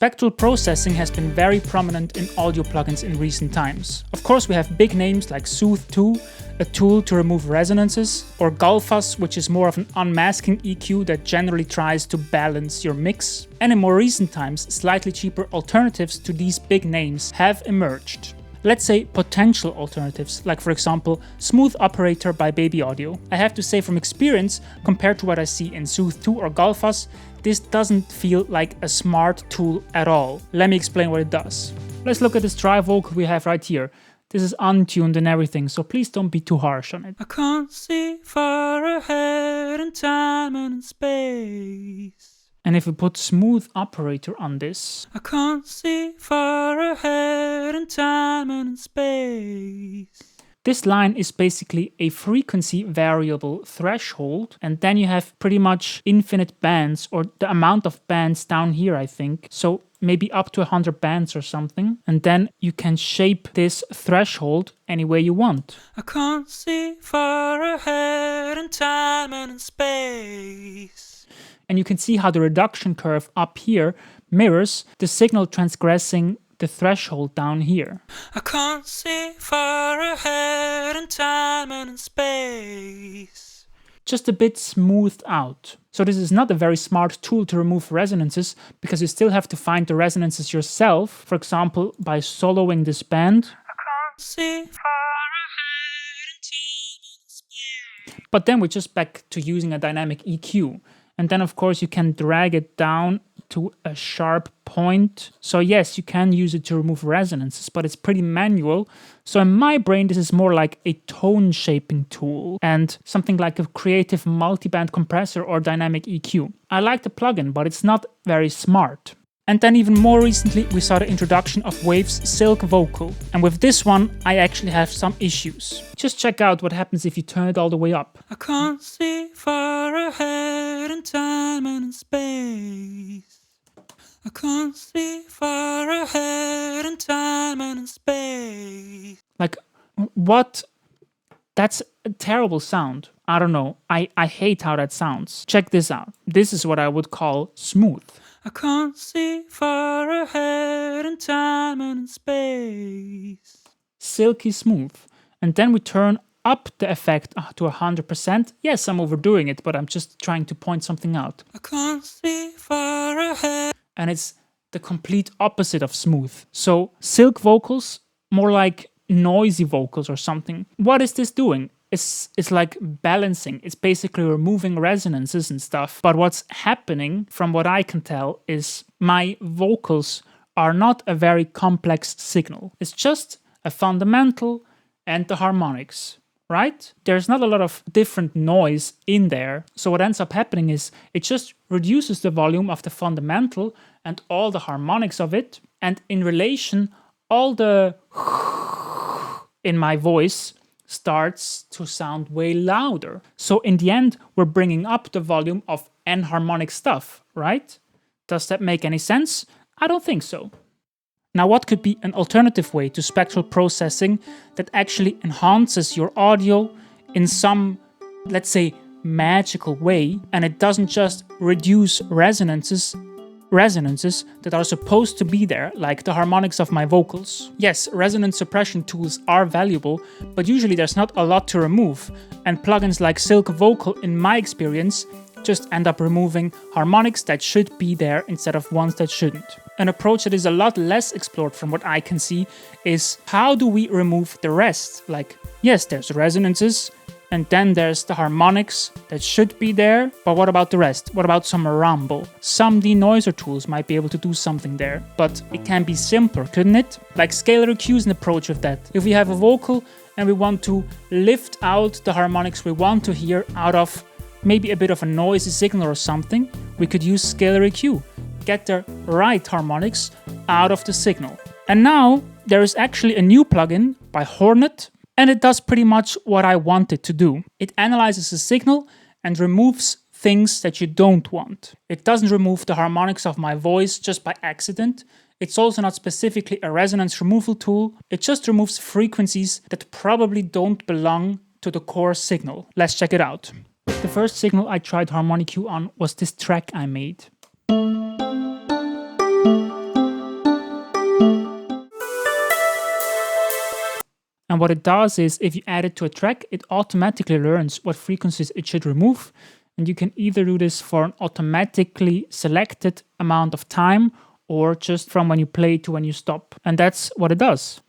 Spectral processing has been very prominent in audio plugins in recent times. Of course, we have big names like Soothe 2, a tool to remove resonances, or Gullfoss, which is more of an unmasking EQ that generally tries to balance your mix. And in more recent times, slightly cheaper alternatives to these big names have emerged. Let's say potential alternatives, like for example, Smooth Operator by Baby Audio. I have to say from experience, compared to what I see in Soothe 2 or Gullfoss, this doesn't feel like a smart tool at all. Let me explain what it does. Let's look at this dry vocal we have right here. This is untuned and everything, so please don't be too harsh on it. I can't see far ahead in time and in space. And if we put Smooth Operator on this, I can't see far ahead in time and in space. This line is basically a frequency variable threshold, and then you have pretty much infinite bands, or the amount of bands down here, I think. So maybe up to 100 bands or something. And then you can shape this threshold any way you want. I can't see far ahead in time and in space. And you can see how the reduction curve up here mirrors the signal transgressing the threshold down here. I can't see far ahead in time and in space. Just a bit smoothed out. So this is not a very smart tool to remove resonances, because you still have to find the resonances yourself. For example, by soloing this band. I can't see far ahead in time and space. But then we're just back to using a dynamic EQ. And then of course you can drag it down to a sharp point. So yes, you can use it to remove resonances, but it's pretty manual. So in my brain, this is more like a tone shaping tool and something like a creative multiband compressor or dynamic EQ. I like the plugin, but it's not very smart. And then even more recently, we saw the introduction of Wave's Silk Vocal. And with this one, I actually have some issues. Just check out what happens if you turn it all the way up. I can't see far ahead in time and in space. I can't see far ahead in time and in space. Like, what? That's a terrible sound. I don't know. I hate how that sounds. Check this out. This is what I would call smooth. I can't see far ahead in time and in space. Silky smooth. And then we turn up the effect to 100%. Yes, I'm overdoing it, but I'm just trying to point something out. I can't see far ahead. And it's the complete opposite of smooth. So silk vocals, more like noisy vocals or something. What is this doing? It's like balancing. It's basically removing resonances and stuff. But what's happening, from what I can tell, is my vocals are not a very complex signal. It's just a fundamental and the harmonics, right? There's not a lot of different noise in there. So what ends up happening is it just reduces the volume of the fundamental and all the harmonics of it. And in relation, all the in my voice starts to sound way louder. So in the end, we're bringing up the volume of enharmonic stuff, right? Does that make any sense? I don't think so. Now, what could be an alternative way to spectral processing that actually enhances your audio in some, let's say, magical way, and it doesn't just reduce resonances that are supposed to be there, like the harmonics of my vocals. Yes, resonance suppression tools are valuable, but usually there's not a lot to remove, and plugins like Silk Vocal, in my experience, just end up removing harmonics that should be there instead of ones that shouldn't. An approach that is a lot less explored from what I can see is, how do we remove the rest? Like, yes, there's resonances, and then there's the harmonics that should be there, but what about the rest? What about some rumble? Some denoiser tools might be able to do something there, but it can be simpler, couldn't it? Like scalar EQ is an approach with that. If we have a vocal and we want to lift out the harmonics we want to hear out of maybe a bit of a noisy signal or something, we could use scalar EQ. Get the right harmonics out of the signal. And now there is actually a new plugin by Hornet, and it does pretty much what I want it to do. It analyzes the signal and removes things that you don't want. It doesn't remove the harmonics of my voice just by accident. It's also not specifically a resonance removal tool. It just removes frequencies that probably don't belong to the core signal. Let's check it out. The first signal I tried HarmoniQ on was this track I made. And what it does is, if you add it to a track, it automatically learns what frequencies it should remove. And you can either do this for an automatically selected amount of time, or just from when you play to when you stop. And that's what it does.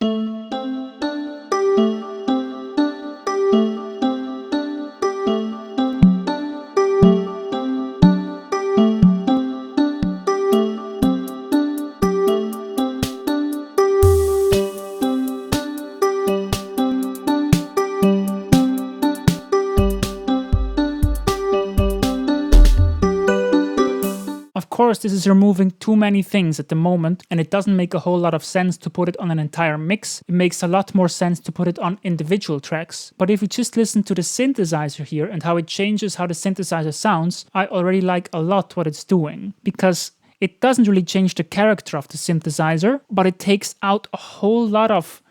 Of course, this is removing too many things at the moment, and it doesn't make a whole lot of sense to put it on an entire mix. It makes a lot more sense to put it on individual tracks. But if you just listen to the synthesizer here and how it changes how the synthesizer sounds, I already like a lot what it's doing. Because it doesn't really change the character of the synthesizer, but it takes out a whole lot of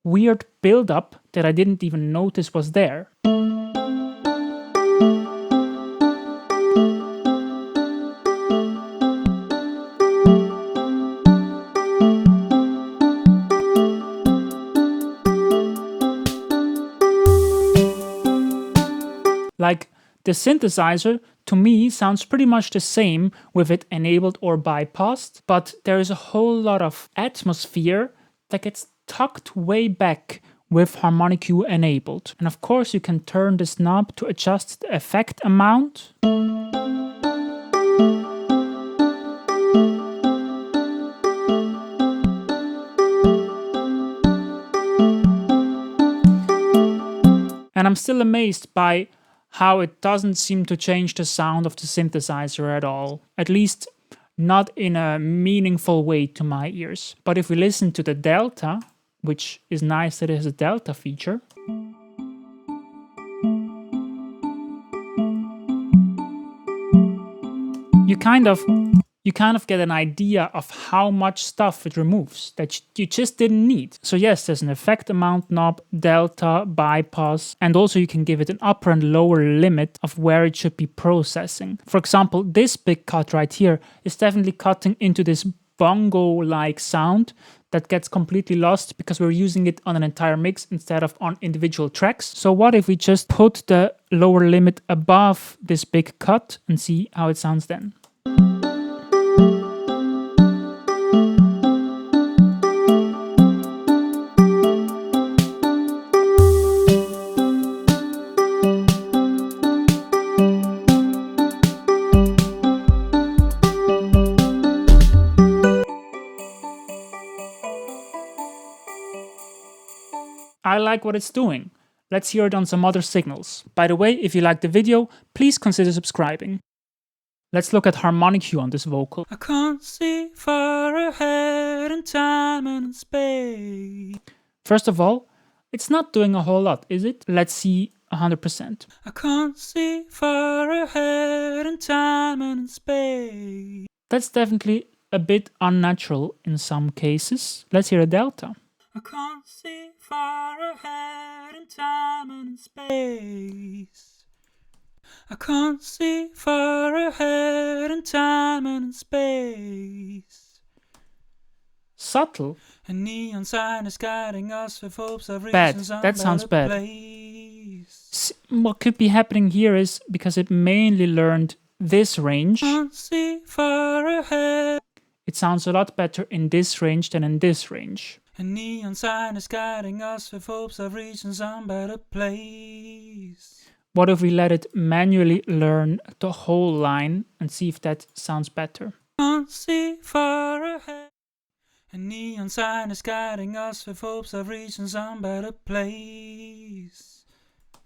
weird build-up that I didn't even notice was there. Like, the synthesizer, to me, sounds pretty much the same with it enabled or bypassed, but there is a whole lot of atmosphere that gets tucked way back with HarmoniQ enabled. And of course, you can turn this knob to adjust the effect amount. And I'm still amazed by how it doesn't seem to change the sound of the synthesizer at all. At least not in a meaningful way to my ears. But if we listen to the delta, which is nice that it has a delta feature, you kind of get an idea of how much stuff it removes that you just didn't need. So yes, there's an effect amount knob, delta, bypass, and also you can give it an upper and lower limit of where it should be processing. For example, this big cut right here is definitely cutting into this bongo-like sound that gets completely lost because we're using it on an entire mix instead of on individual tracks. So what if we just put the lower limit above this big cut and see how it sounds then? I like what it's doing. Let's hear it on some other signals. By the way, if you liked the video, please consider subscribing. Let's look at HarmoniQ on this vocal. I can't see far ahead in time and space. First of all, it's not doing a whole lot, is it? Let's see 100%. I can't see far ahead in time and space. That's definitely a bit unnatural in some cases. Let's hear a delta. I can't see far ahead in time and space. I can't see far ahead in time and space. Subtle. A neon sign is guiding us with hopes of reasons. Bad. That sounds bad. What could be happening here is because it mainly learned this range. Can't see far ahead. It sounds a lot better in this range than in this range. A neon sign is guiding us with hopes of reaching some better place. What if we let it manually learn the whole line and see if that sounds better? Can't see far ahead. A neon sign is guiding us with hopes of reaching some better place.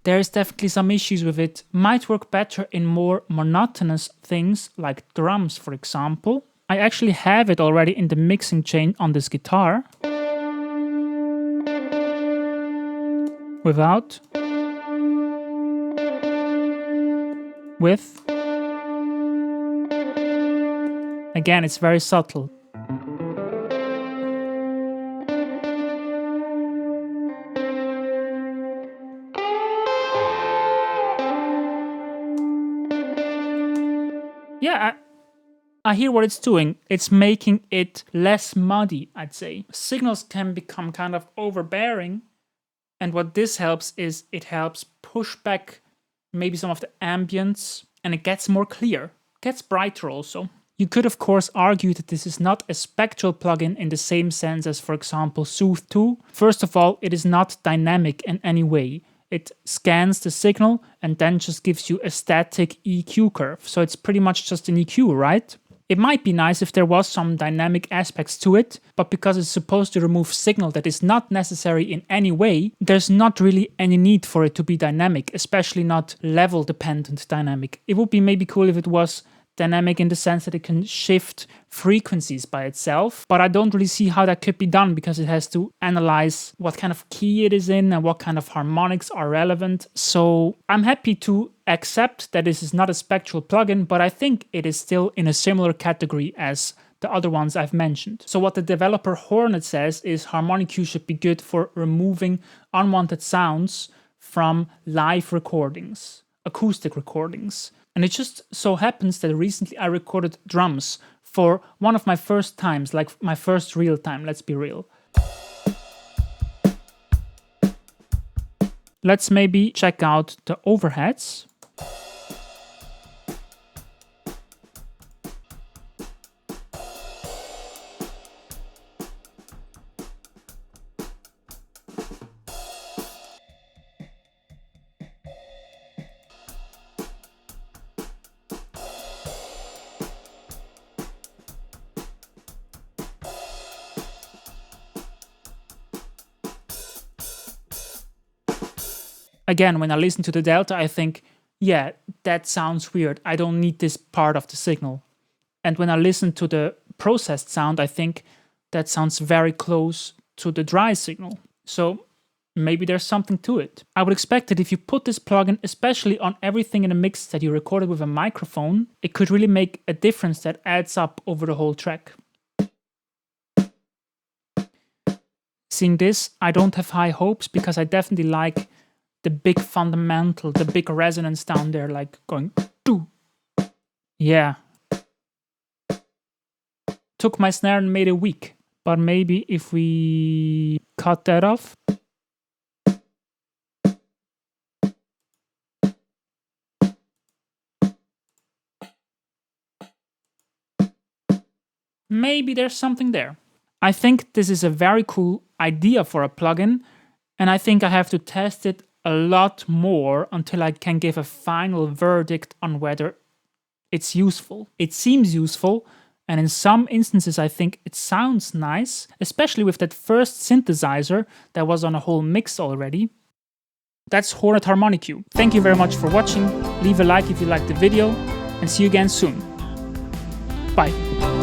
There's definitely some issues with it. Might work better in more monotonous things like drums, for example. I actually have it already in the mixing chain on this guitar. Without. With. Again, it's very subtle. Yeah, I hear what it's doing. It's making it less muddy, I'd say. Signals can become kind of overbearing And what this helps is it helps push back maybe some of the ambience, and it gets more clear, gets brighter also. You could of course argue that this is not a spectral plugin in the same sense as, for example, Soothe 2. First of all, it is not dynamic in any way. It scans the signal and then just gives you a static EQ curve. So it's pretty much just an EQ, right? It might be nice if there was some dynamic aspects to it, but because it's supposed to remove signal that is not necessary in any way, there's not really any need for it to be dynamic, especially not level dependent dynamic. It would be maybe cool if it was dynamic in the sense that it can shift frequencies by itself, but I don't really see how that could be done because it has to analyze what kind of key it is in and what kind of harmonics are relevant. So I'm happy to accept that this is not a spectral plugin, but I think it is still in a similar category as the other ones I've mentioned. So what the developer Hornet says is HarmoniQ should be good for removing unwanted sounds from live recordings, acoustic recordings. And it just so happens that recently I recorded drums for one of my first times, like my first real time, let's be real. Let's maybe check out the overheads. Again, when I listen to the delta, I think, yeah, that sounds weird. I don't need this part of the signal. And when I listen to the processed sound, I think that sounds very close to the dry signal. So maybe there's something to it. I would expect that if you put this plugin, especially on everything in a mix that you recorded with a microphone, it could really make a difference that adds up over the whole track. Seeing this, I don't have high hopes because I definitely like the big fundamental, the big resonance down there, like going doo. Yeah. Took my snare and made it weak. But maybe if we cut that off. Maybe there's something there. I think this is a very cool idea for a plugin, and I think I have to test it a lot more until I can give a final verdict on whether it's useful. It seems useful, and in some instances I think it sounds nice, especially with that first synthesizer that was on a whole mix already. That's Hornet HarmoniQ. Thank you very much for watching. Leave a like if you liked the video, and see you again soon. Bye.